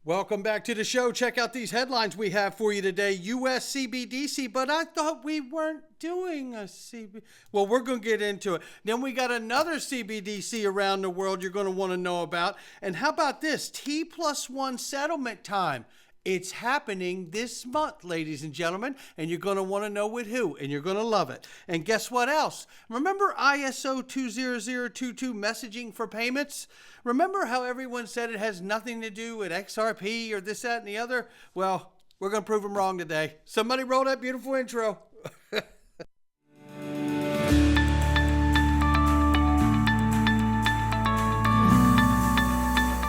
Welcome back to the show. Check out these headlines we have for you today. U.S. CBDC, but I thought we weren't doing a CBDC. Well, we're going to get into it. Then we got another CBDC around the world you're going to want to know about. And how about this? T+1 settlement time. It's happening this month, ladies and gentlemen, and you're going to want to know with who, and you're going to love it. And guess what else? Remember ISO20022 messaging for payments? Remember how everyone said it has nothing to do with XRP or this, that, and the other? Well, we're going to prove them wrong today. Somebody roll that beautiful intro.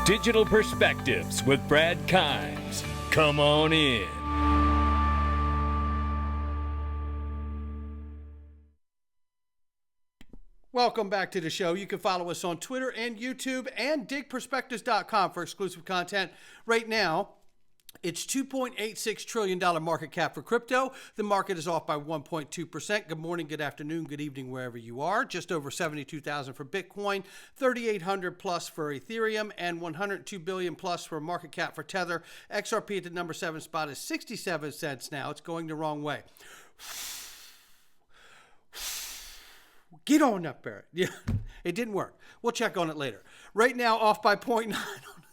Digital Perspectives with Brad Kimes. Come on in. Welcome back to the show. You can follow us on Twitter and YouTube and digperspectives.com for exclusive content. Right now, it's $2.86 trillion market cap for crypto. The market is off by 1.2%. Good morning, good afternoon, good evening, wherever you are. Just over 72,000 for Bitcoin, 3,800 plus for Ethereum, and 102 billion plus for market cap for Tether. XRP at the number 7 spot is 67 cents now. It's going the wrong way. Get on up there. Yeah, it didn't work. We'll check on it later. Right now, off by 0.9 on the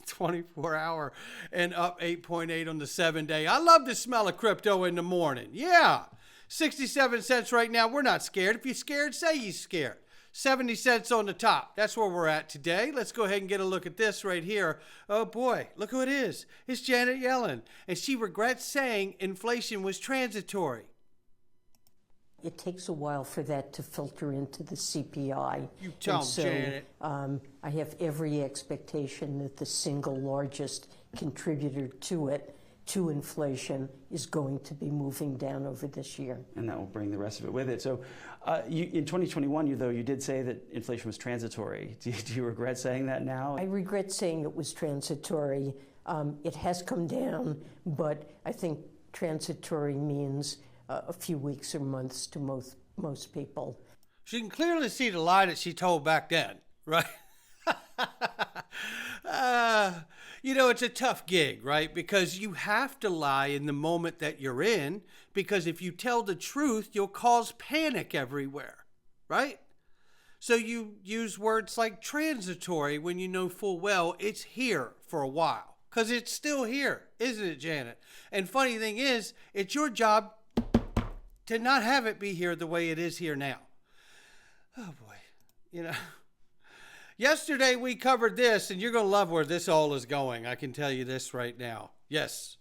24-hour and up 8.8 on the 7-day. I love the smell of crypto in the morning. Yeah, 67 cents right now. We're not scared. If you're scared, say you're scared. 70 cents on the top. That's where we're at today. Let's go ahead and get a look at this right here. Oh boy, look who it is. It's Janet Yellen. And she regrets saying inflation was transitory. It takes a while for that to filter into the CPI. You tell them, Janet. I have every expectation that the single largest contributor to it, to inflation, is going to be moving down over this year. And that will bring the rest of it with it. So in 2021, you did say that inflation was transitory. Do you regret saying that now? I regret saying it was transitory. It has come down, but I think transitory means a few weeks or months to most people. She can clearly see the lie that she told back then, right? It's a tough gig, right? Because you have to lie in the moment that you're in, because if you tell the truth, you'll cause panic everywhere, right? So you use words like transitory when you know full well it's here for a while, because it's still here, isn't it, Janet? And funny thing is, it's your job to not have it be here the way it is here now. Oh boy, Yesterday we covered this, and you're going to love where this all is going. I can tell you this right now. Yes,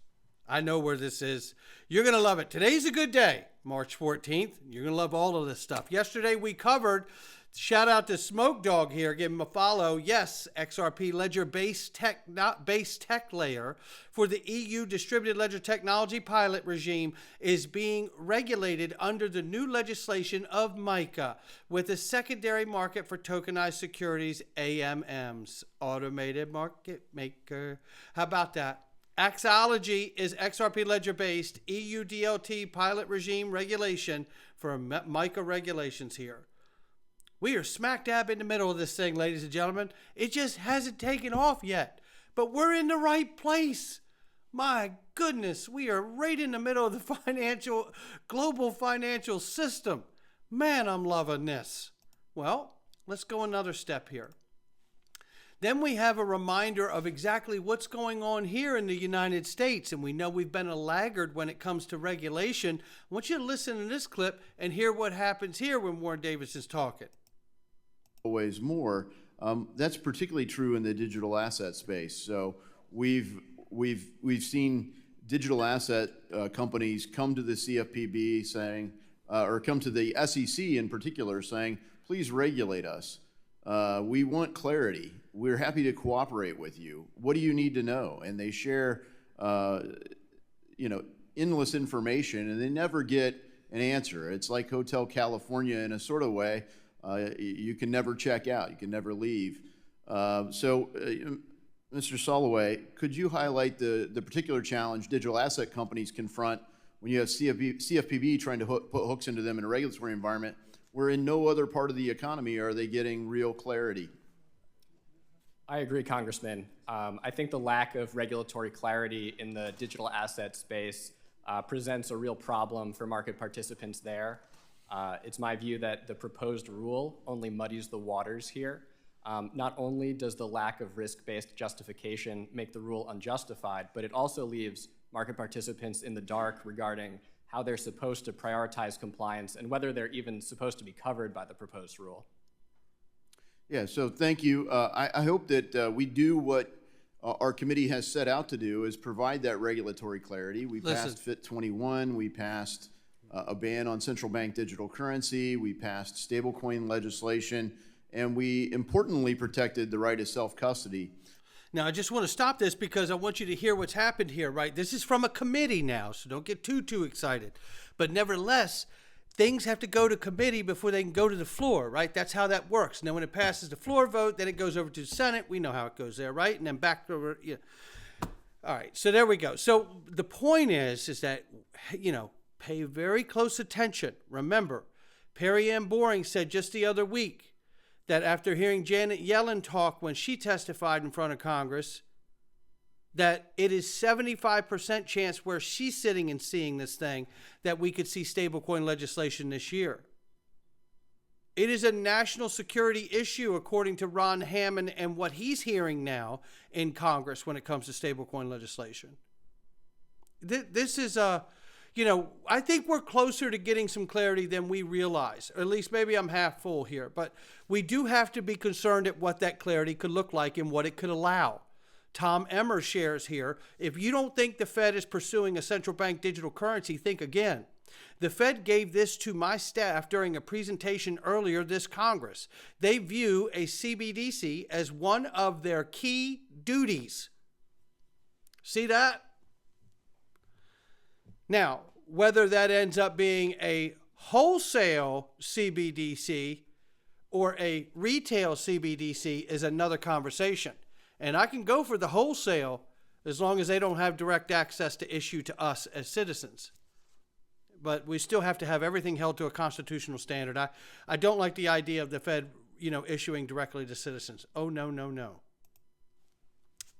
I know where this is. You're going to love it. Today's a good day, March 14th. You're going to love all of this stuff. Yesterday we covered, shout out to Smoke Dog here, give him a follow. Yes, XRP ledger base tech layer for the EU distributed ledger technology pilot regime is being regulated under the new legislation of MiCA with a secondary market for tokenized securities, AMMs, automated market maker. How about that? Axology is XRP ledger-based EU DLT pilot regime regulation for MiCA regulations here. We are smack dab in the middle of this thing, ladies and gentlemen. It just hasn't taken off yet, but we're in the right place. My goodness, we are right in the middle of the global financial system. Man, I'm loving this. Well, let's go another step here. Then we have a reminder of exactly what's going on here in the United States. And we know we've been a laggard when it comes to regulation. I want you to listen to this clip and hear what happens here when Warren Davis is talking. Always more. That's particularly true in the digital asset space. So we've seen digital asset companies come to the CFPB saying, or come to the SEC in particular saying, please regulate us. We want clarity. We're happy to cooperate with you. What do you need to know? And they share, endless information, and they never get an answer. It's like Hotel California in a sort of way. You can never check out. You can never leave. Mr. Soloway, could you highlight the particular challenge digital asset companies confront when you have CFPB trying to put hooks into them in a regulatory environment where in no other part of the economy are they getting real clarity? I agree, Congressman. I think the lack of regulatory clarity in the digital asset space presents a real problem for market participants there. It's my view that the proposed rule only muddies the waters here. Not only does the lack of risk-based justification make the rule unjustified, but it also leaves market participants in the dark regarding how they're supposed to prioritize compliance and whether they're even supposed to be covered by the proposed rule. Yeah, so thank you. I hope that we do what our committee has set out to do, is provide that regulatory clarity. We passed FIT 21, we passed a ban on central bank digital currency, we passed stablecoin legislation, and we importantly protected the right of self-custody. Now, I just want to stop this because I want you to hear what's happened here, right? This is from a committee now, so don't get too excited. But nevertheless, things have to go to committee before they can go to the floor, right? That's how that works. Now, when it passes the floor vote, then it goes over to the Senate. We know how it goes there, right? And then back over. Yeah. All right, so there we go. So the point is that, pay very close attention. Remember, Perry Ann Boring said just the other week that after hearing Janet Yellen talk when she testified in front of Congress, that it is 75% chance where she's sitting and seeing this thing that we could see stablecoin legislation this year. It is a national security issue, according to Ron Hammond and what he's hearing now in Congress when it comes to stablecoin legislation. This is I think we're closer to getting some clarity than we realize, or at least maybe I'm half full here, but we do have to be concerned at what that clarity could look like and what it could allow. Tom Emmer shares here, if you don't think the Fed is pursuing a central bank digital currency, think again. The Fed gave this to my staff during a presentation earlier this Congress. They view a CBDC as one of their key duties. See that? Now, whether that ends up being a wholesale CBDC or a retail CBDC is another conversation. And I can go for the wholesale as long as they don't have direct access to issue to us as citizens. But we still have to have everything held to a constitutional standard. I don't like the idea of the Fed, issuing directly to citizens. Oh, no, no, no.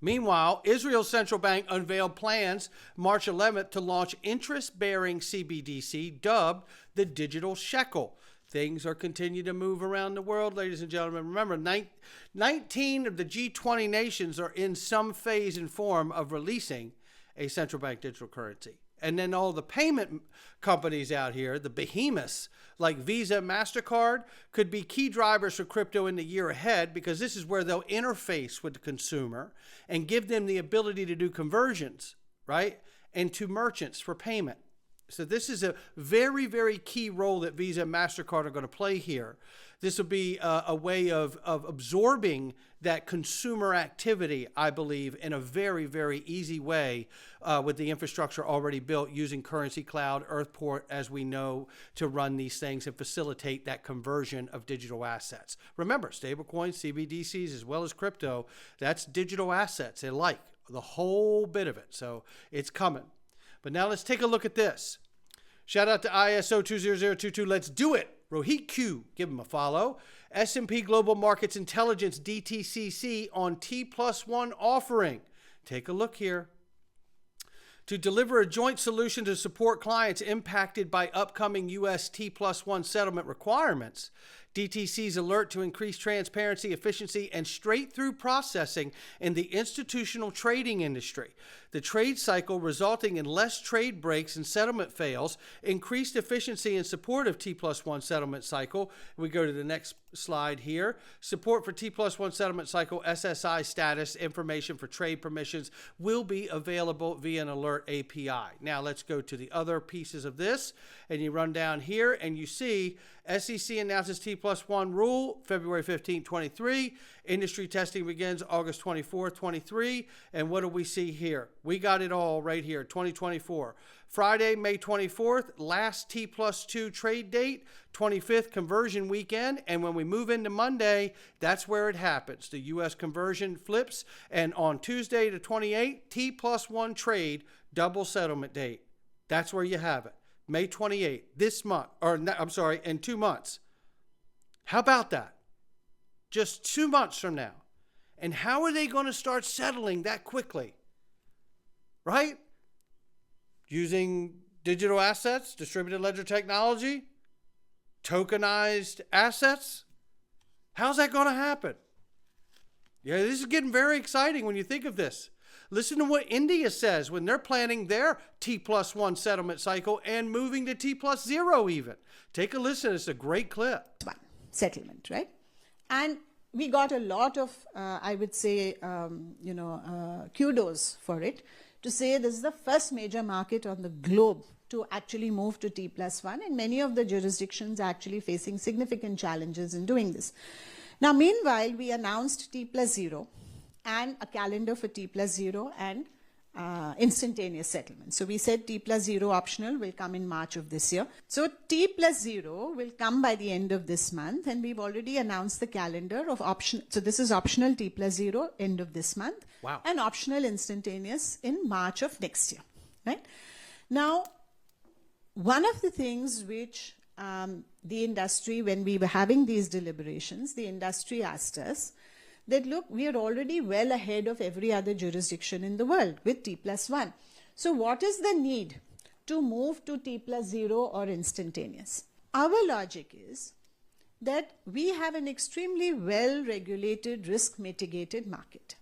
Meanwhile, Israel's central bank unveiled plans March 11th to launch interest-bearing CBDC dubbed the digital shekel. Things are continuing to move around the world, ladies and gentlemen. Remember, 19 of the G20 nations are in some phase and form of releasing a central bank digital currency. And then all the payment companies out here, the behemoths like Visa and MasterCard, could be key drivers for crypto in the year ahead, because this is where they'll interface with the consumer and give them the ability to do conversions, right? And to merchants for payment. So this is a very, very key role that Visa and MasterCard are going to play here. This will be a way of absorbing that consumer activity, I believe, in a very, very easy way with the infrastructure already built using Currency Cloud, Earthport, as we know, to run these things and facilitate that conversion of digital assets. Remember, stablecoins, CBDCs, as well as crypto, that's digital assets. They like the whole bit of it. So it's coming. But now let's take a look at this. Shout out to ISO20022. Let's do it. Rohit Q, give him a follow. S&P Global Markets Intelligence, DTCC, on T+1 offering. Take a look here. To deliver a joint solution to support clients impacted by upcoming U.S. T+1 settlement requirements, DTC's alert to increase transparency, efficiency, and straight-through processing in the institutional trading industry. The trade cycle resulting in less trade breaks and settlement fails, increased efficiency in support of T+1 settlement cycle. We go to the next slide here. Support for T+1 settlement cycle SSI status information for trade permissions will be available via an alert API. Now let's go to the other pieces of this, and you run down here and you see SEC announces T+1 rule February 15, 23. Industry testing begins August 24, 23. And what do we see here? We got it all right here, 2024. Friday, May 24th, last T+2 trade date, 25th conversion weekend. And when we move into Monday, that's where it happens. The U.S. conversion flips. And on Tuesday the 28th, T+1 trade, double settlement date. That's where you have it. May 28th, this month, in 2 months. How about that? Just 2 months from now. And how are they going to start settling that quickly? Right? Using digital assets, distributed ledger technology, tokenized assets. How's that going to happen? Yeah, this is getting very exciting when you think of this. Listen to what India says when they're planning their T+1 settlement cycle and moving to T+0 even. Take a listen. It's a great clip. Settlement, right? And we got a lot of, I would say, kudos for it, to say this is the first major market on the globe to actually move to T+1, and many of the jurisdictions are actually facing significant challenges in doing this. Now, meanwhile, we announced T+0 and a calendar for T+0 and instantaneous settlement. So we said T+0 optional will come in March of this year. So T+0 will come by the end of this month, and we've already announced the calendar of option. So this is optional T+0 end of this month. Wow. And optional instantaneous in March of next year, right? Now, one of the things which the industry, when we were having these deliberations, the industry asked us that, look, we are already well ahead of every other jurisdiction in the world with T+1. So what is the need to move to T+0 or instantaneous? Our logic is that we have an extremely well-regulated, risk-mitigated market,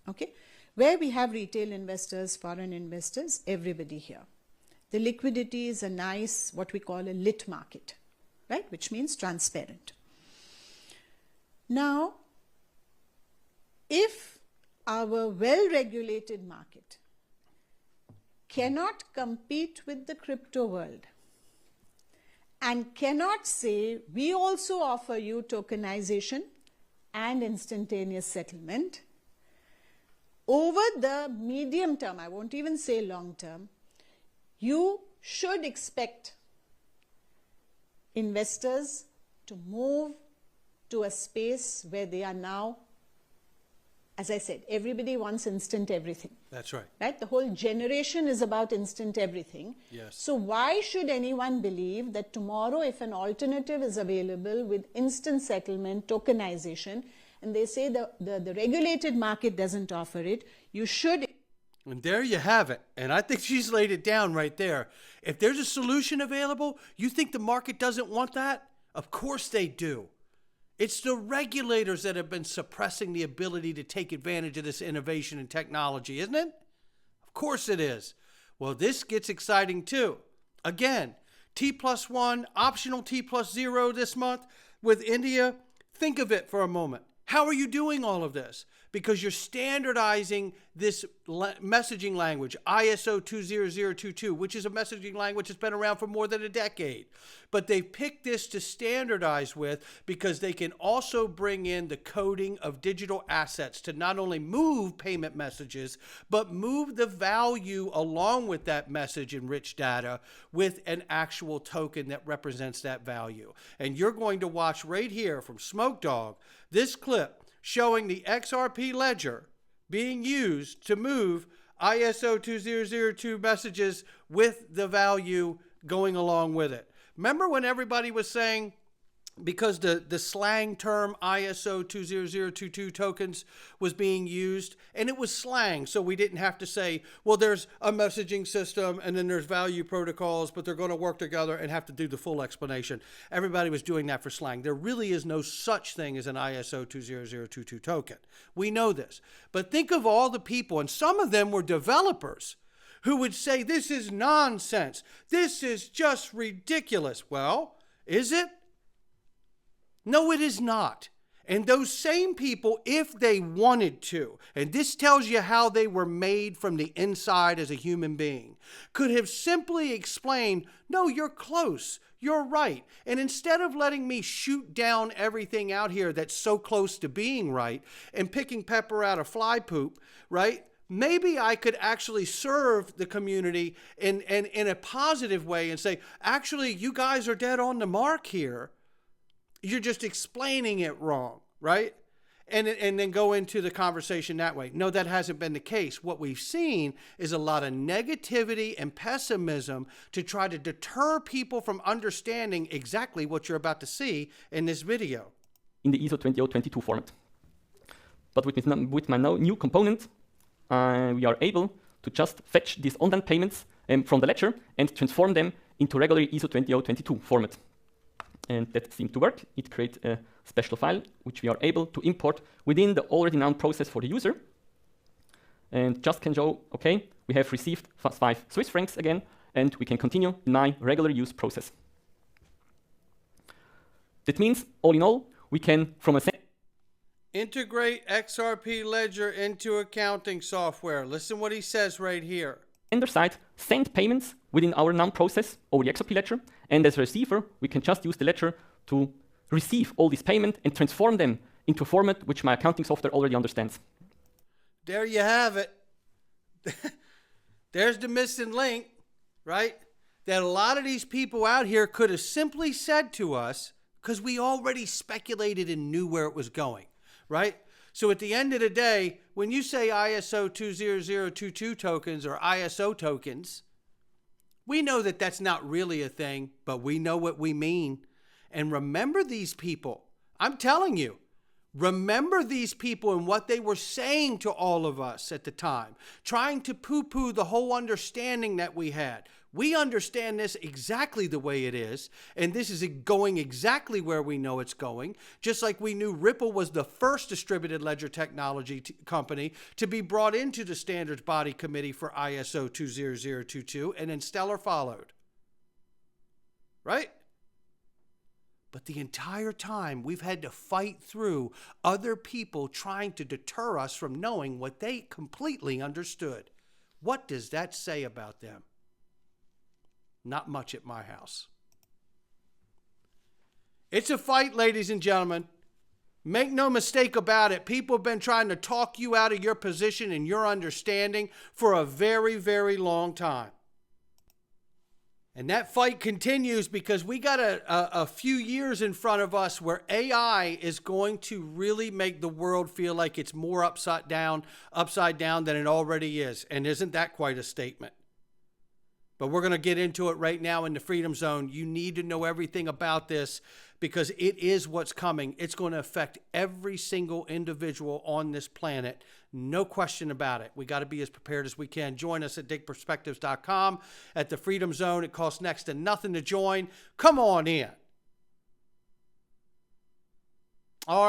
okay, where we have retail investors, foreign investors, everybody here. The liquidity is a nice, what we call a lit market, right, which means transparent. Now, if our well-regulated market cannot compete with the crypto world and cannot say, we also offer you tokenization and instantaneous settlement, over the medium term, I won't even say long term, you should expect investors to move to a space where they are now, as I said, everybody wants instant everything. That's right. Right? The whole generation is about instant everything. Yes. So why should anyone believe that tomorrow, if an alternative is available with instant settlement, tokenization, and they say the regulated market doesn't offer it, you should. And there you have it. And I think she's laid it down right there. If there's a solution available, you think the market doesn't want that? Of course they do. It's the regulators that have been suppressing the ability to take advantage of this innovation and technology, isn't it? Of course it is. Well, this gets exciting too. Again, T+1, optional T+0 this month with India. Think of it for a moment. How are you doing all of this? Because you're standardizing this messaging language, ISO20022, which is a messaging language that's been around for more than a decade. But they picked this to standardize with because they can also bring in the coding of digital assets to not only move payment messages, but move the value along with that message and rich data with an actual token that represents that value. And you're going to watch right here from Smoke Dog this clip showing the XRP ledger being used to move ISO20022 messages with the value going along with it. Remember when everybody was saying, because the slang term ISO20022 tokens was being used, and it was slang, so we didn't have to say, well, there's a messaging system and then there's value protocols, but they're going to work together and have to do the full explanation. Everybody was doing that for slang. There really is no such thing as an ISO20022 token. We know this. But think of all the people, and some of them were developers, who would say, this is nonsense. This is just ridiculous. Well, is it? No, it is not. And those same people, if they wanted to, and this tells you how they were made from the inside as a human being, could have simply explained, no, you're close, you're right. And instead of letting me shoot down everything out here that's so close to being right and picking pepper out of fly poop, right? Maybe I could actually serve the community in a positive way and say, actually, you guys are dead on the mark here. You're just explaining it wrong, right? And then go into the conversation that way. No, that hasn't been the case. What we've seen is a lot of negativity and pessimism to try to deter people from understanding exactly what you're about to see in this video. In the ISO20022 format. But with my new component, we are able to just fetch these online payments from the ledger and transform them into regular ISO20022 format. And that seemed to work. It creates a special file, which we are able to import within the already known process for the user. And just can show, OK, we have received 5 Swiss francs again, and we can continue in my regular use process. That means, all in all, we can, from a integrate XRP Ledger into accounting software. Listen what he says right here. sender side, send payments within our NUM process over the XRP ledger, and as a receiver, we can just use the ledger to receive all these payments and transform them into a format which my accounting software already understands. There you have it. There's the missing link, right? That a lot of these people out here could have simply said to us, because we already speculated and knew where it was going, right? So at the end of the day, when you say ISO20022 tokens or ISO tokens, we know that that's not really a thing, but we know what we mean. And remember these people. I'm telling you, remember these people and what they were saying to all of us at the time, trying to poo-poo the whole understanding that we had. We understand this exactly the way it is, and this is going exactly where we know it's going, just like we knew Ripple was the first distributed ledger technology company to be brought into the standards body committee for ISO 20022, and then Stellar followed. Right? But the entire time, we've had to fight through other people trying to deter us from knowing what they completely understood. What does that say about them? Not much at my house. It's a fight, ladies and gentlemen. Make no mistake about it. People have been trying to talk you out of your position and your understanding for a very, very long time. And that fight continues because we got a few years in front of us where AI is going to really make the world feel like it's more upside down than it already is. And isn't that quite a statement? But we're going to get into it right now in the Freedom Zone. You need to know everything about this because it is what's coming. It's going to affect every single individual on this planet. No question about it. We got to be as prepared as we can. Join us at digitalperspectives.com at the Freedom Zone. It costs next to nothing to join. Come on in.